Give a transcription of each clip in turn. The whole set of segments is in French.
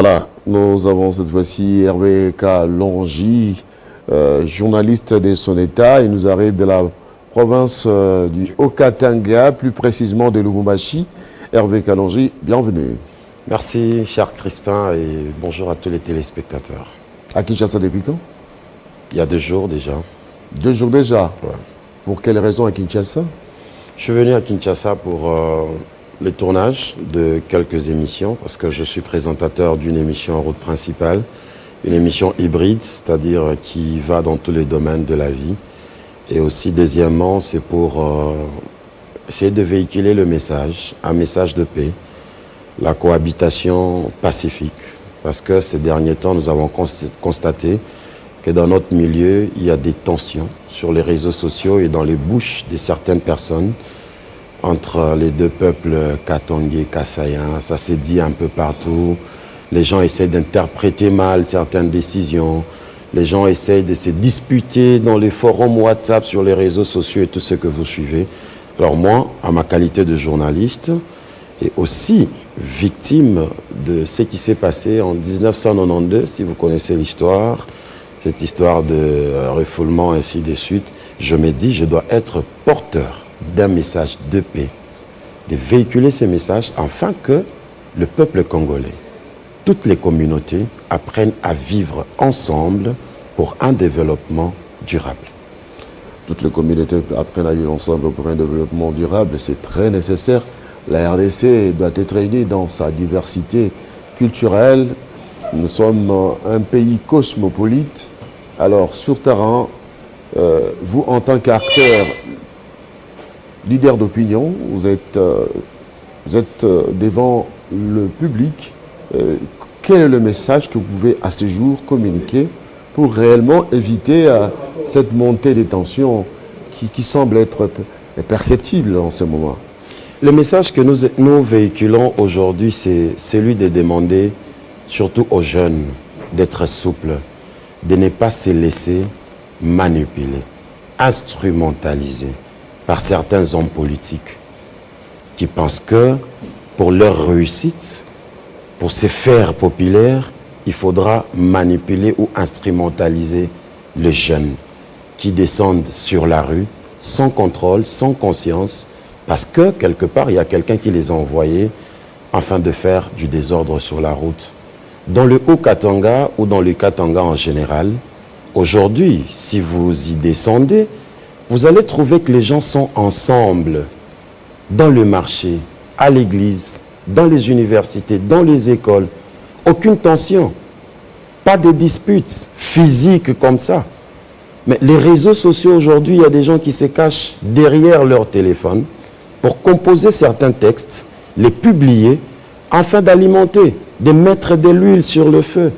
Voilà, nous avons cette fois-ci Hervé Kalonji, journaliste de son état. Il nous arrive de la province du Haut-Katanga, plus précisément de Lubumbashi. Hervé Kalonji, bienvenue. Merci, cher Crispin, et bonjour à tous les téléspectateurs. À Kinshasa depuis quand? Il y a 2 jours déjà. 2 jours déjà? Ouais. Pour quelle raison à Kinshasa? Je suis venu à Kinshasa pour le tournage de quelques émissions, parce que je suis présentateur d'une émission en route principale, une émission hybride, c'est-à-dire qui va dans tous les domaines de la vie. Et aussi, deuxièmement, c'est pour essayer de véhiculer le message, un message de paix, la cohabitation pacifique. Parce que ces derniers temps, nous avons constaté que dans notre milieu, il y a des tensions sur les réseaux sociaux et dans les bouches de certaines personnes entre les deux peuples Katangais et Kassaïens. Ça s'est dit un peu partout. Les gens essayent d'interpréter mal certaines décisions. Les gens essayent de se disputer dans les forums WhatsApp, sur les réseaux sociaux et tout ce que vous suivez. Alors moi, à ma qualité de journaliste, et aussi victime de ce qui s'est passé en 1992, si vous connaissez l'histoire, cette histoire de refoulement ainsi de suite, je me dis, je dois être porteur d'un message de paix, de véhiculer ce message afin que le peuple congolais, toutes les communautés apprennent à vivre ensemble pour un développement durable. Toutes les communautés apprennent à vivre ensemble pour un développement durable, c'est très nécessaire. La RDC doit être unie dans sa diversité culturelle. Nous sommes un pays cosmopolite. Alors, sur terrain, vous, en tant qu'acteur, leader d'opinion, vous êtes devant le public. Quel est le message que vous pouvez à ce jour communiquer pour réellement éviter cette montée des tensions qui semble être perceptible en ce moment? Le message que nous véhiculons aujourd'hui, c'est celui de demander, surtout aux jeunes, d'être souples, de ne pas se laisser manipuler, instrumentaliser par certains hommes politiques qui pensent que pour leur réussite, pour se faire populaire, il faudra manipuler ou instrumentaliser les jeunes qui descendent sur la rue sans contrôle, sans conscience, parce que quelque part, il y a quelqu'un qui les a envoyés afin de faire du désordre sur la route. Dans le Haut-Katanga ou dans le Katanga en général, aujourd'hui, si vous y descendez, vous allez trouver que les gens sont ensemble, dans le marché, à l'église, dans les universités, dans les écoles. Aucune tension, pas de disputes physiques comme ça. Mais les réseaux sociaux aujourd'hui, il y a des gens qui se cachent derrière leur téléphone pour composer certains textes, les publier, afin d'alimenter, de mettre de l'huile sur le feu.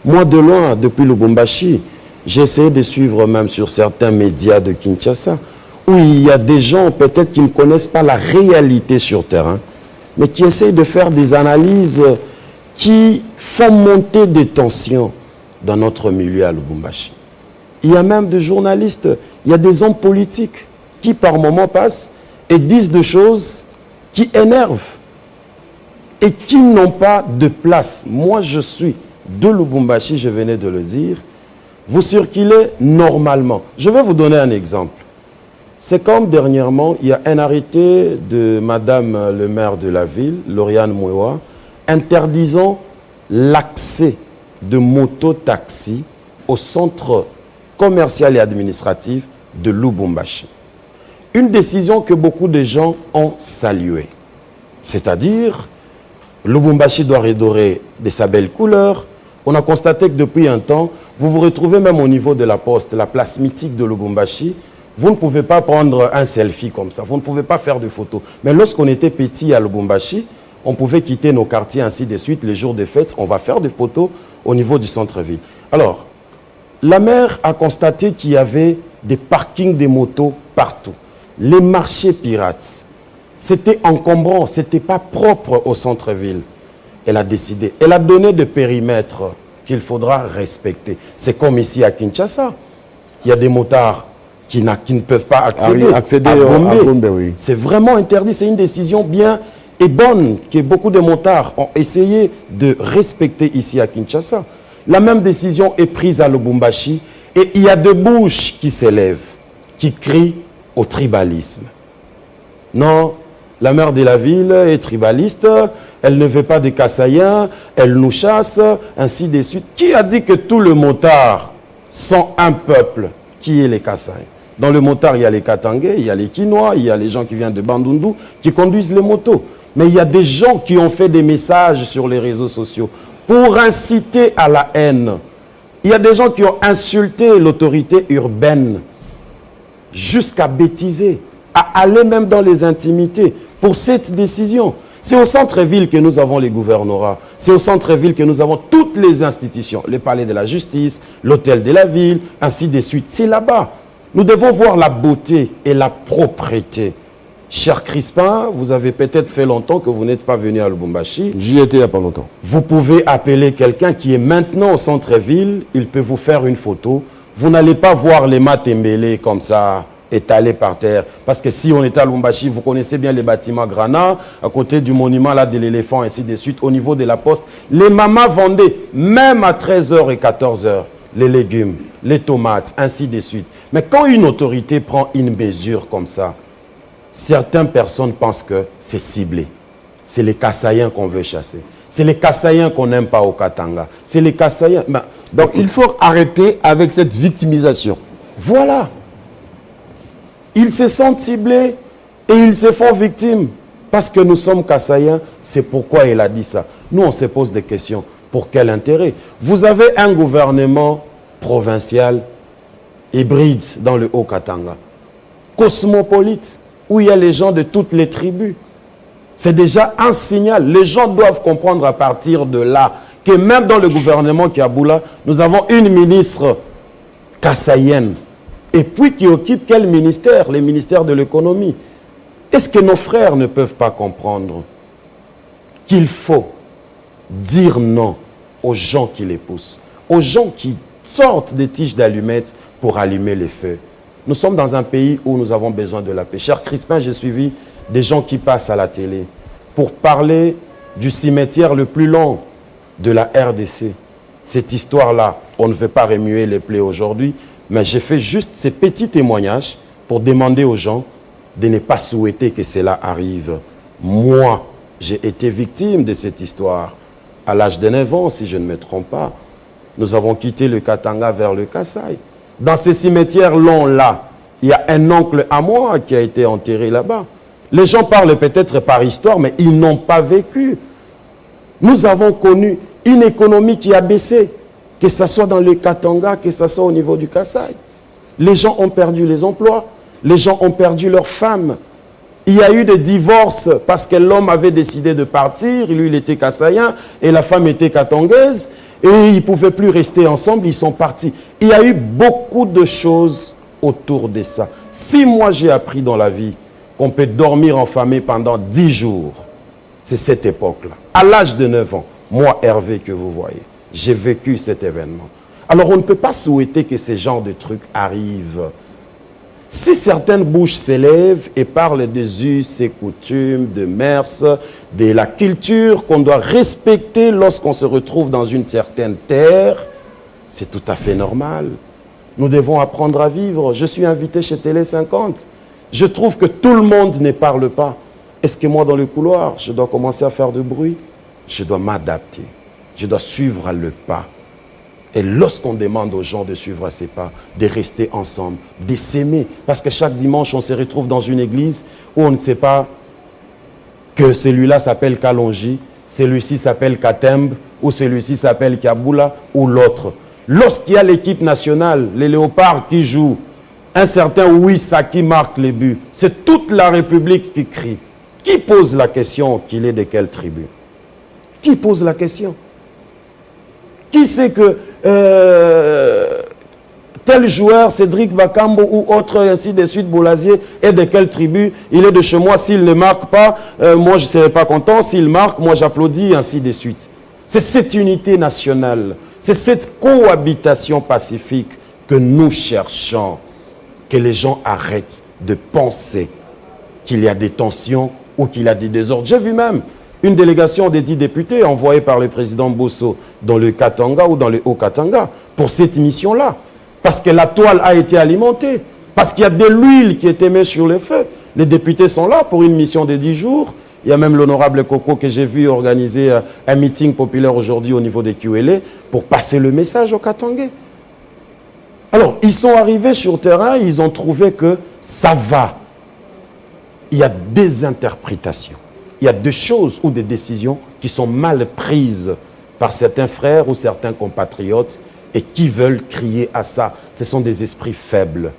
Moi, de loin, depuis Lubumbashi, j'ai essayé de suivre même sur certains médias de Kinshasa, où il y a des gens peut-être qui ne connaissent pas la réalité sur terrain, mais qui essayent de faire des analyses qui font monter des tensions dans notre milieu à Lubumbashi. Il y a même des journalistes, il y a des hommes politiques qui par moments passent et disent des choses qui énervent et qui n'ont pas de place. Moi, je suis de Lubumbashi, je venais de le dire. Vous circulez normalement. Je vais vous donner un exemple. C'est comme dernièrement, il y a un arrêté de Madame le maire de la ville, Lauriane Mouewa, interdisant l'accès de moto-taxi au centre commercial et administratif de Lubumbashi. Une décision que beaucoup de gens ont saluée. C'est-à-dire, Lubumbashi doit redorer de sa belle couleur. On a constaté que depuis un temps, vous vous retrouvez même au niveau de la poste, la place mythique de Lubumbashi. Vous ne pouvez pas prendre un selfie comme ça, vous ne pouvez pas faire de photos. Mais lorsqu'on était petit à Lubumbashi, on pouvait quitter nos quartiers ainsi de suite, les jours de fête, on va faire des photos au niveau du centre-ville. Alors, la maire a constaté qu'il y avait des parkings de motos partout. Les marchés pirates, c'était encombrant, ce n'était pas propre au centre-ville. Elle a décidé, elle a donné des périmètres qu'il faudra respecter. C'est comme ici à Kinshasa. Il y a des motards qui ne peuvent pas accéder, à Gombe. Oui. C'est vraiment interdit, c'est une décision bien est bonne, que beaucoup de motards ont essayé de respecter ici à Kinshasa. La même décision est prise à Lubumbashi et il y a des bouches qui s'élèvent, qui crient au tribalisme. Non, la mère de la ville est tribaliste, elle ne veut pas des Kassaïens, elle nous chasse, ainsi de suite. Qui a dit que tous les motards sont un peuple? Qui est les Kassaïens? Dans le motard, il y a les Katangais, il y a les Kinois, il y a les gens qui viennent de Bandundu, qui conduisent les motos. Mais il y a des gens qui ont fait des messages sur les réseaux sociaux pour inciter à la haine. Il y a des gens qui ont insulté l'autorité urbaine jusqu'à bêtiser, à aller même dans les intimités pour cette décision. C'est au centre-ville que nous avons les gouvernorats. C'est au centre-ville que nous avons toutes les institutions. Le palais de la justice, l'hôtel de la ville, ainsi de suite. C'est là-bas. Nous devons voir la beauté et la propreté. Cher Crispin, vous avez peut-être fait longtemps que vous n'êtes pas venu à Lubumbashi. J'y étais il n'y a pas longtemps. Vous pouvez appeler quelqu'un qui est maintenant au centre-ville. Il peut vous faire une photo. Vous n'allez pas voir les Matembele comme ça, étalés par terre. Parce que si on est à Lubumbashi, vous connaissez bien les bâtiments Grana, à côté du monument là de l'éléphant, ainsi de suite, au niveau de la poste. Les mamas vendaient, même à 13h et 14h, les légumes, les tomates, ainsi de suite. Mais quand une autorité prend une mesure comme ça, certaines personnes pensent que c'est ciblé. C'est les Kassaïens qu'on veut chasser. C'est les Kassaïens qu'on n'aime pas au Katanga. C'est les Kassaïens. Ben, donc il faut arrêter avec cette victimisation. Voilà. Ils se sentent ciblés et ils se font victimes. Parce que nous sommes Kassaïens, c'est pourquoi il a dit ça. Nous, on se pose des questions. Pour quel intérêt? Vous avez un gouvernement provincial hybride dans le Haut-Katanga, cosmopolite, où il y a les gens de toutes les tribus. C'est déjà un signal. Les gens doivent comprendre à partir de là que même dans le gouvernement Kiaboula, nous avons une ministre kassaïenne. Et puis qui occupe quel ministère? Les ministères de l'économie. Est-ce que nos frères ne peuvent pas comprendre qu'il faut dire non aux gens qui les poussent, aux gens qui sortent des tiges d'allumettes pour allumer les feux? Nous sommes dans un pays où nous avons besoin de la paix. Cher Crispin, j'ai suivi des gens qui passent à la télé pour parler du cimetière le plus long de la RDC. Cette histoire-là, on ne veut pas remuer les plaies aujourd'hui, mais j'ai fait juste ces petits témoignages pour demander aux gens de ne pas souhaiter que cela arrive. Moi, j'ai été victime de cette histoire. À l'âge de 9 ans, si je ne me trompe pas, nous avons quitté le Katanga vers le Kasaï. Dans ces cimetières longs-là, il y a un oncle à moi qui a été enterré là-bas. Les gens parlent peut-être par histoire, mais ils n'ont pas vécu. Nous avons connu une économie qui a baissé, que ce soit dans le Katanga, que ce soit au niveau du Kasaï. Les gens ont perdu les emplois, les gens ont perdu leurs femmes. Il y a eu des divorces parce que l'homme avait décidé de partir, lui il était kassaïen et la femme était katangaise et ils ne pouvaient plus rester ensemble, ils sont partis. Il y a eu beaucoup de choses autour de ça. Si moi j'ai appris dans la vie qu'on peut dormir en famille pendant 10 jours, c'est cette époque-là. À l'âge de 9 ans, moi Hervé que vous voyez, j'ai vécu cet événement. Alors on ne peut pas souhaiter que ce genre de trucs arrivent. Si certaines bouches s'élèvent et parlent des us et coutumes, de mœurs, de la culture qu'on doit respecter lorsqu'on se retrouve dans une certaine terre, c'est tout à fait normal. Nous devons apprendre à vivre. Je suis invité chez Télé 50. Je trouve que tout le monde ne parle pas. Est-ce que moi, dans le couloir, je dois commencer à faire du bruit? Je dois m'adapter. Je dois suivre le pas. Et lorsqu'on demande aux gens de suivre ses pas, de rester ensemble, de s'aimer, parce que chaque dimanche, on se retrouve dans une église où on ne sait pas que celui-là s'appelle Kalonji, celui-ci s'appelle Katembe, ou celui-ci s'appelle Kaboula, ou l'autre. Lorsqu'il y a l'équipe nationale, les léopards qui jouent, un certain Ouissa qui marque les buts, c'est toute la République qui crie. Qui pose la question qu'il est de quelle tribu? Qui pose la question? Qui sait que tel joueur, Cédric Bakambo ou autre, ainsi de suite, Boulazier, est de quelle tribu? Il est de chez moi. S'il ne marque pas, moi je ne serai pas content. S'il marque, moi j'applaudis, ainsi de suite. C'est cette unité nationale, c'est cette cohabitation pacifique que nous cherchons. Que les gens arrêtent de penser qu'il y a des tensions ou qu'il a des désordres. J'ai vu même une délégation des 10 députés envoyée par le président Bosso dans le Katanga ou dans le Haut-Katanga pour cette mission-là. Parce que la toile a été alimentée. Parce qu'il y a de l'huile qui est mise sur le feu. Les députés sont là pour une mission de 10 jours. Il y a même l'honorable Coco que j'ai vu organiser un meeting populaire aujourd'hui au niveau des QLA pour passer le message aux Katangais. Alors, ils sont arrivés sur le terrain, ils ont trouvé que ça va. Il y a des interprétations. Il y a des choses ou des décisions qui sont mal prises par certains frères ou certains compatriotes et qui veulent crier à ça. Ce sont des esprits faibles.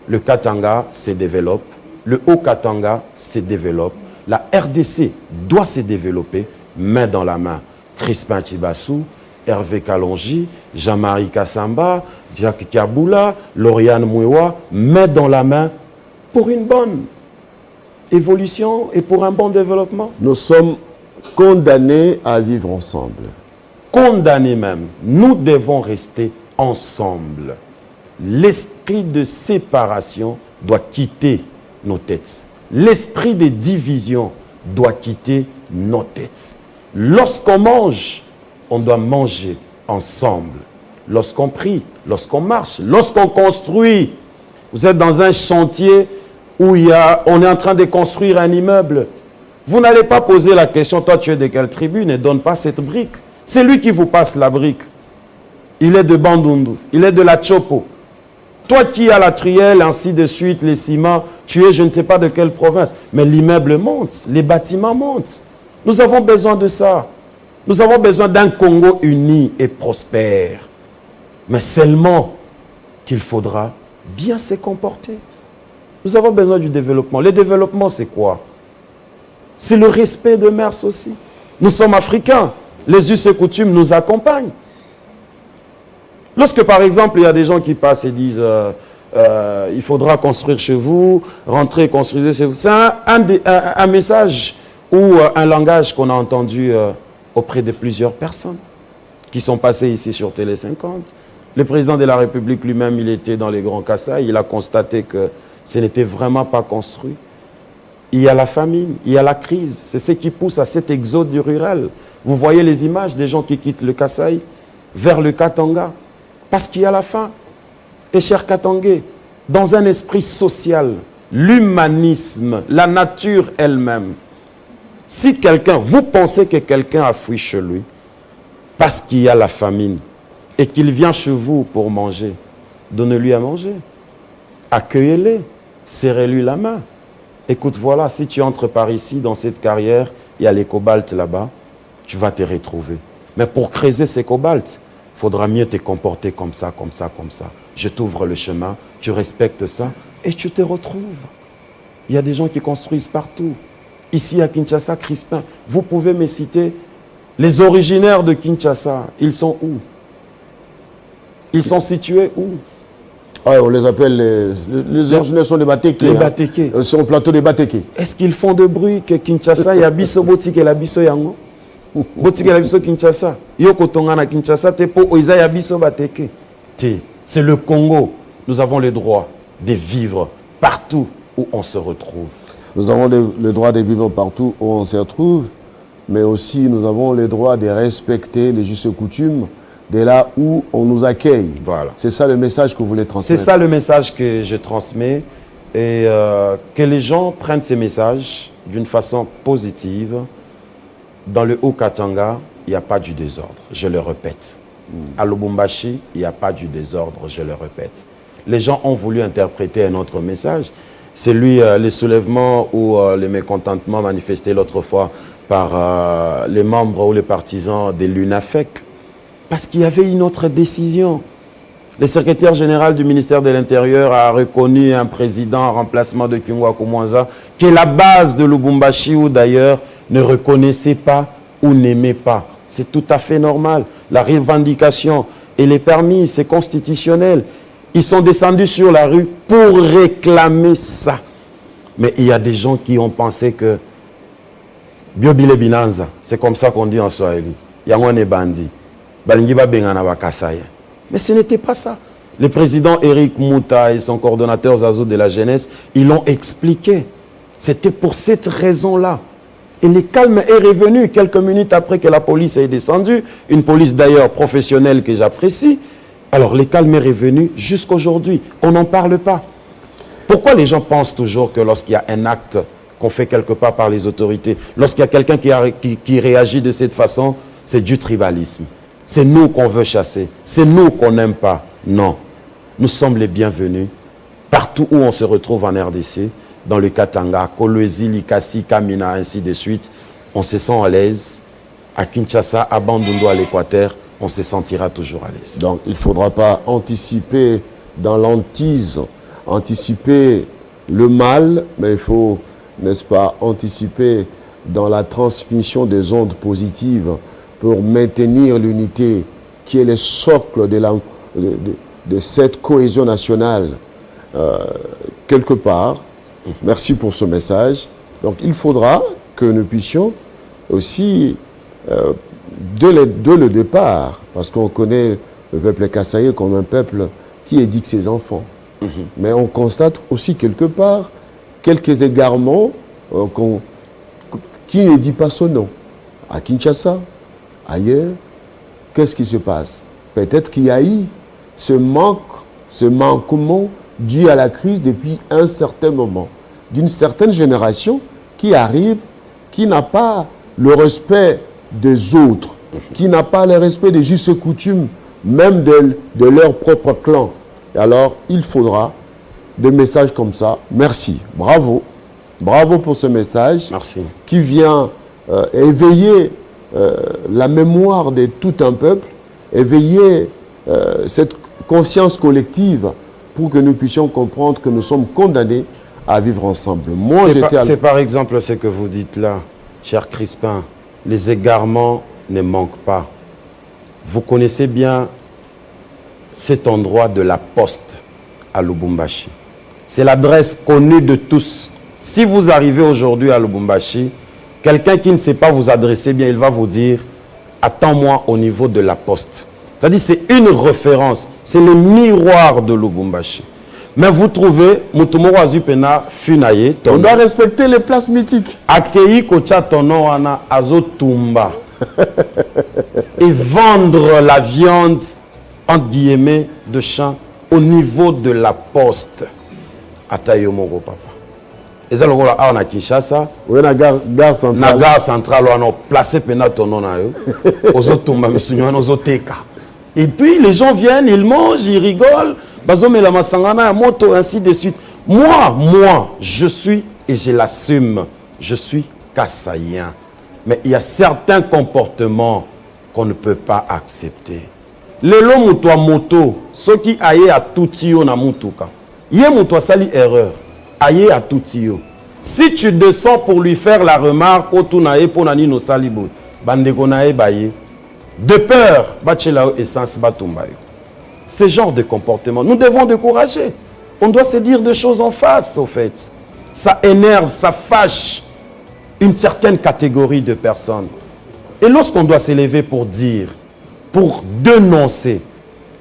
Le Katanga se développe, le Haut-Katanga se développe, la RDC doit se développer main dans la main. Crispin Chibassou, Hervé Kalonji, Jean-Marie Kassamba, Jacques Kaboula, Lauriane Mouewa, main dans la main pour une bonne évolution et pour un bon développement. Nous sommes condamnés à vivre ensemble. Condamnés même. Nous devons rester ensemble. L'esprit de séparation doit quitter nos têtes. L'esprit de division doit quitter nos têtes. Lorsqu'on mange, on doit manger ensemble. Lorsqu'on prie, lorsqu'on marche, lorsqu'on construit. Vous êtes dans un chantier où on est en train de construire un immeuble. Vous n'allez pas poser la question, toi tu es de quelle tribu, ne donne pas cette brique. C'est lui qui vous passe la brique. Il est de Bandundu, il est de la Chopo. Toi qui as la trielle, ainsi de suite, les ciments, tu es je ne sais pas de quelle province. Mais l'immeuble monte, les bâtiments montent. Nous avons besoin de ça. Nous avons besoin d'un Congo uni et prospère. Mais seulement qu'il faudra bien se comporter. Nous avons besoin du développement. Le développement, c'est quoi? C'est le respect de mers aussi. Nous sommes africains. Les us et coutumes nous accompagnent. Lorsque, par exemple, il y a des gens qui passent et disent il faudra construire chez vous, rentrer, construire chez vous. C'est un message ou un langage qu'on a entendu auprès de plusieurs personnes qui sont passées ici sur Télé 50. Le président de la République lui-même, il était dans les Grands Kassai, il a constaté que ce n'était vraiment pas construit. Il y a la famine, il y a la crise. C'est ce qui pousse à cet exode du rural. Vous voyez les images des gens qui quittent le Kassai vers le Katanga. Parce qu'il y a la faim. Et cher Katangais, dans un esprit social, l'humanisme, la nature elle-même, si quelqu'un, vous pensez que quelqu'un a fui chez lui parce qu'il y a la famine et qu'il vient chez vous pour manger, donnez-lui à manger. Accueillez-le, serrez-lui la main. Écoute, voilà, si tu entres par ici, dans cette carrière, il y a les cobaltes là-bas, tu vas te retrouver. Mais pour creuser ces cobaltes, il faudra mieux te comporter comme ça, comme ça, comme ça. Je t'ouvre le chemin, tu respectes ça et tu te retrouves. Il y a des gens qui construisent partout. Ici à Kinshasa, Crispin, vous pouvez me citer les originaires de Kinshasa. Ils sont où? Ils sont situés où? Ah, on les appelle les originaires sont les Batéké. Les Batéké. Ils sont au plateau des Batéké. Est-ce qu'ils font de bruit que Kinshasa, il y a biso botike la biso yango? Botike la biso Kinshasa. Yoko tonga na Kinshasa te po oiza ya biso Batéké. C'est le Congo. Nous avons le droit de vivre partout où on se retrouve. Nous avons le droit de vivre partout où on se retrouve, mais aussi nous avons le droit de respecter les justes coutumes de là où on nous accueille. Voilà. C'est ça le message que vous voulez transmettre. C'est ça le message que je transmets et que les gens prennent ces messages d'une façon positive. Dans le Haut-Katanga, il n'y a pas du désordre, je le répète. À Lubumbashi, il n'y a pas du désordre, je le répète. Les gens ont voulu interpréter un autre message. C'est lui, les soulèvements ou les mécontentements manifestés l'autre fois par les membres ou les partisans de l'UNAFEC. Parce qu'il y avait une autre décision. Le secrétaire général du ministère de l'Intérieur a reconnu un président en remplacement de Kingwa Kumwanza que la base de Lubumbashi ou d'ailleurs ne reconnaissait pas ou n'aimait pas. C'est tout à fait normal. La revendication et les permis, c'est constitutionnel. Ils sont descendus sur la rue pour réclamer ça. Mais il y a des gens qui ont pensé que Biobile Binanza, c'est comme ça qu'on dit en Swahili. Yangone Bandi. Mais ce n'était pas ça. Le président Eric Mouta et son coordonnateur Zazo de la jeunesse, ils l'ont expliqué C'était pour cette raison-là. Et le calme est revenu quelques minutes après que la police est descendue. Une police d'ailleurs professionnelle que j'apprécie. Alors le calme est revenu jusqu'aujourd'hui. On n'en parle pas. Pourquoi les gens pensent toujours que lorsqu'il y a un acte qu'on fait quelque part par les autorités, lorsqu'il y a quelqu'un qui réagit de cette façon, c'est du tribalisme. C'est nous qu'on veut chasser. C'est nous qu'on n'aime pas. Non. Nous sommes les bienvenus. Partout où on se retrouve en RDC, dans le Katanga, Kolwezi, Likasi, Kamina, ainsi de suite, on se sent à l'aise. À Kinshasa, à Bandundu, à l'Équateur, on se sentira toujours à l'aise. Donc il ne faudra pas anticiper dans l'antise, anticiper le mal, mais il faut, n'est-ce pas, anticiper dans la transmission des ondes positives pour maintenir l'unité qui est le socle de cette cohésion nationale quelque part. Merci pour ce message. Donc il faudra que nous puissions aussi, dès le départ, parce qu'on connaît le peuple kassaïen comme un peuple qui éduque ses enfants. Mais on constate aussi quelque part quelques égarements qui ne dit pas son nom. À Kinshasa, ailleurs, qu'est-ce qui se passe? Peut-être qu'il y a eu ce manquement dû à la crise depuis un certain moment, d'une certaine génération qui arrive, qui n'a pas le respect des autres, qui n'a pas le respect des justes coutumes, même de leur propre clan. Et alors, il faudra des messages comme ça. Merci, bravo. Bravo pour ce message. Merci. Qui vient éveiller la mémoire de tout un peuple, éveiller cette conscience collective pour que nous puissions comprendre que nous sommes condamnés à vivre ensemble. Moi, c'est par exemple ce que vous dites là, cher Crispin. Les égarements ne manquent pas. Vous connaissez bien cet endroit de la poste à Lubumbashi. C'est l'adresse connue de tous. Si vous arrivez aujourd'hui à Lubumbashi, quelqu'un qui ne sait pas vous adresser bien, il va vous dire « Attends-moi au niveau de la poste ». C'est-à-dire c'est une référence, c'est le miroir de Lubumbashi. Mais vous trouvez, Mutumoro Azupena Funaye, on doit respecter les places mythiques. Akei Kocha Tono Wana Azotumba. Et vendre la viande, entre guillemets, de champ au niveau de la poste. Atayomoro papa. Et ça, on a Kinshasa. Oui, la gare centrale. La gare centrale, on a placé Pena Tono na yo. Ozotumba, Missunyo, Ozoteka. Et puis les gens viennent, ils mangent, ils rigolent. Bazome la masangana, moto, ainsi de suite. Moi, je suis, et je l'assume, je suis kassaïen. Mais il y a certains comportements qu'on ne peut pas accepter. Lelo muto moto, ceux qui aillent à tout na mutuka. Yé muto sali erreur, aillent à tout. Si tu descends pour lui faire la remarque, otunae ponani no salibou, bandegonae baye. De peur, bachelao essence batumbayo. Ce genre de comportement, nous devons décourager. On doit se dire des choses en face, au fait. Ça énerve, ça fâche une certaine catégorie de personnes. Et lorsqu'on doit s'élever pour dire, pour dénoncer,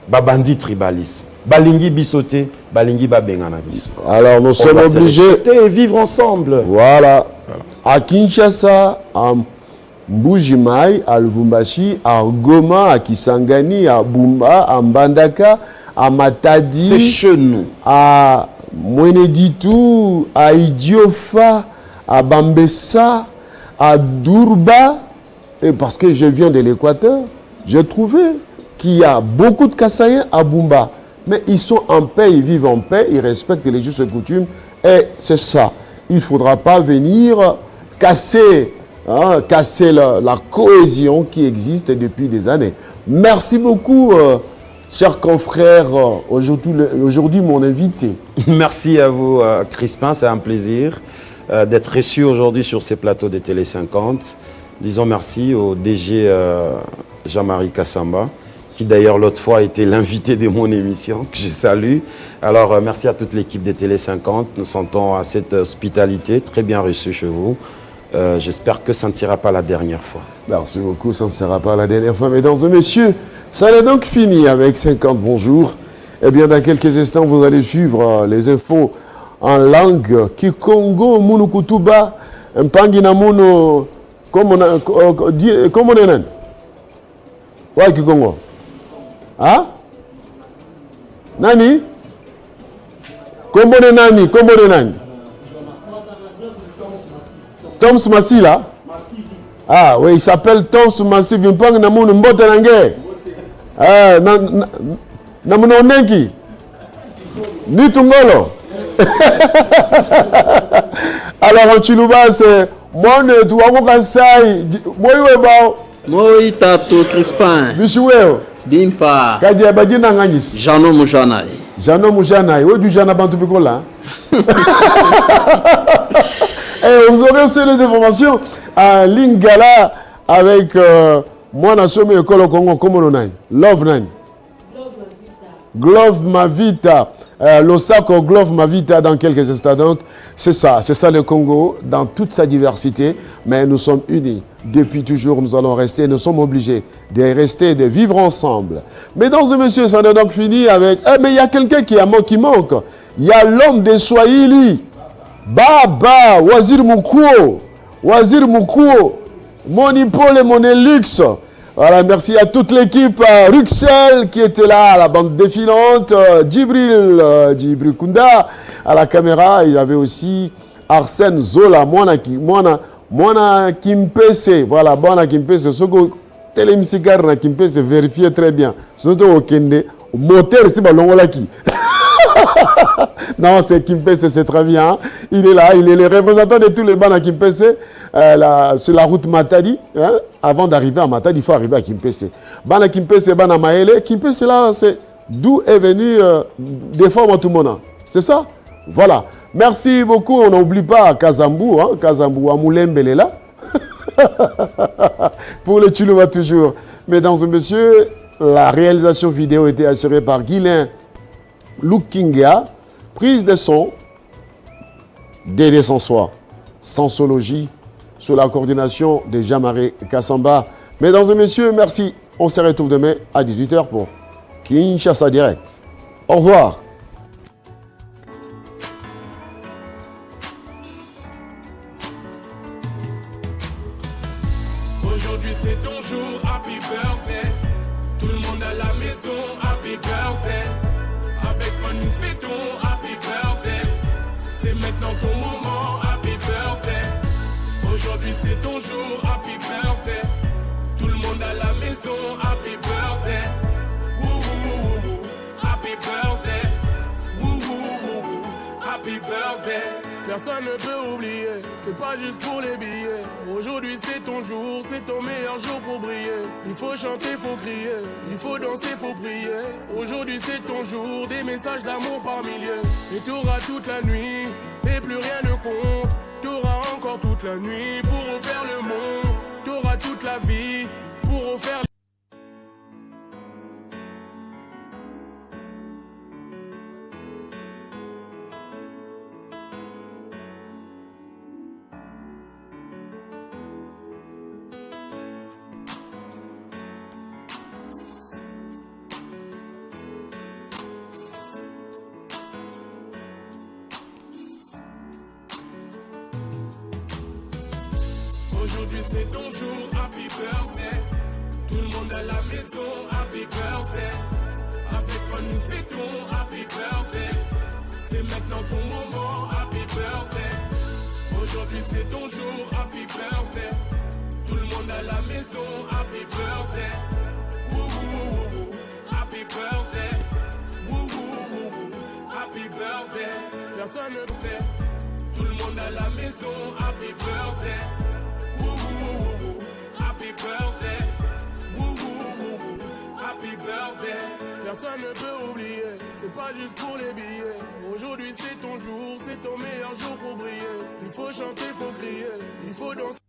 babandi tribalisme, balingi bisoté, balingi babengana biso. Alors nous sommes obligés de vivre ensemble. Voilà. À Kinshasa, à Mbujimai, à Lubumbashi, à Goma, à Kisangani, à Bumba, à Mbandaka, à Matadi. C'est chez nous. À Mweneditu, à Idiofa, à Bambessa, à Durba. Et parce que je viens de l'Équateur, j'ai trouvé qu'il y a beaucoup de Kassaïens à Bumba. Mais ils sont en paix, ils vivent en paix, ils respectent les justes coutumes. Et c'est ça. Il ne faudra pas venir casser la cohésion qui existe depuis des années. Merci beaucoup, chers confrères, aujourd'hui mon invité. Merci à vous, Crispin, c'est un plaisir d'être reçu aujourd'hui sur ces plateaux de Télé 50. Disons merci au DG Jean-Marie Kassamba, qui d'ailleurs l'autre fois était l'invité de mon émission, que je salue. Alors merci à toute l'équipe de Télé 50, nous sentons à cette hospitalité très bien reçue chez vous. J'espère que ça ne sera pas la dernière fois. Merci beaucoup, ça ne sera pas la dernière fois. Mesdames et messieurs, ça est donc fini avec 50 bonjours. Eh bien, dans quelques instants, vous allez suivre les infos en langue Kikongo, Munu Kutuba, Mpangi na Munu, comment on est? Ouais, Kikongo. Hein? Nani? Comment on est Nani? Comment on est Nani? Tom Smassi là? Ah oui, il s'appelle Tom Smassi. Mpangi na Munu Mbote Nange. Ah, na Munu Onenki. Ni Tungolo. Alors en Chiluba c'est moi ne tu vas pas sai moi moi tato Crispin Bishiweo Bimpa Kadia Badina Ngangis Jano Mujanai où du Jana Bantu Pikola. Et vous aurez aussi les informations à Lingala avec moi na somme école au Congo comme on a Love Nine Glove Mavita l'Osako Glove Mavita dans quelques instants. Donc, c'est ça le Congo dans toute sa diversité, mais nous sommes unis. Depuis toujours, nous allons rester, nous sommes obligés de rester, de vivre ensemble. Mesdames et messieurs, ça n'est donc fini avec... mais il y a quelqu'un qui manque. Il y a l'homme des Swahili. Baba, Wazir Mukuo, Monipole et Monelux. Voilà, merci à toute l'équipe, Ruxel qui était là, à la bande défilante, Djibril Kunda à la caméra. Il y avait aussi Arsène Zola, Mwana Kimpese. Voilà, Mwana Kimpese. Ce que Télémisicar na Kimpese vérifiez très bien. Ce n'est pas au Kende. Moteur, c'est pas l'ongolaki. Non, c'est Kimpese, c'est très bien. Il est là, il est le représentant de tous les bancs à Kimpese. Sur la route Matadi. Hein? Avant d'arriver à Matadi, il faut arriver à Kimpese. Bana Kimpese, Bana Maele. Kimpese, là, c'est d'où est venu des formes à tout le monde. C'est ça? Voilà. Merci beaucoup. On n'oublie pas Kazambou. Hein? Kazambou, Amoulembe est là. Pour le Chiluba toujours. Mesdames et messieurs, la réalisation vidéo était assurée par Guylain Lukinga. Prise de son, Dédé Sansois, Sensologie, sous la coordination de Jean-Marie Kassamba. Mesdames et messieurs, merci. On se retrouve demain à 18h pour Kinshasa Direct. Au revoir. Aujourd'hui c'est ton jour, happy birthday. Tout le monde à la maison, happy birthday. Avec moi nous fêtons, happy birthday. C'est maintenant ton moment, happy birthday. Aujourd'hui c'est ton jour, happy birthday. Tout le monde à la maison, happy birthday. Woo woo woo woo, happy birthday. Woo woo woo woo, happy birthday. Personne ne peut oublier, c'est pas juste pour les billets. Aujourd'hui c'est ton jour, c'est ton meilleur jour pour briller. Il faut chanter, faut crier, il faut danser, faut prier. Aujourd'hui c'est ton jour, des messages d'amour par milliers. Et t'auras toute la nuit, et plus rien ne compte. T'auras encore toute la nuit pour refaire le monde. T'auras toute la vie pour refaire. Aujourd'hui c'est ton jour, happy birthday. Tout le monde à la maison, happy birthday. Avec moi nous fêtons, happy birthday. C'est maintenant ton moment, happy birthday. Aujourd'hui c'est ton jour, happy birthday. Tout le monde à la maison, happy birthday. Woo woo woo woo, happy birthday. Woo woo woo woo, happy birthday. Personne ne sait. Tout le monde à la maison, happy birthday. Happy birthday, woo woo woo woo, happy birthday. Personne ne peut oublier, c'est pas juste pour les billets. Aujourd'hui c'est ton jour, c'est ton meilleur jour pour briller. Il faut chanter, faut crier, il faut danser.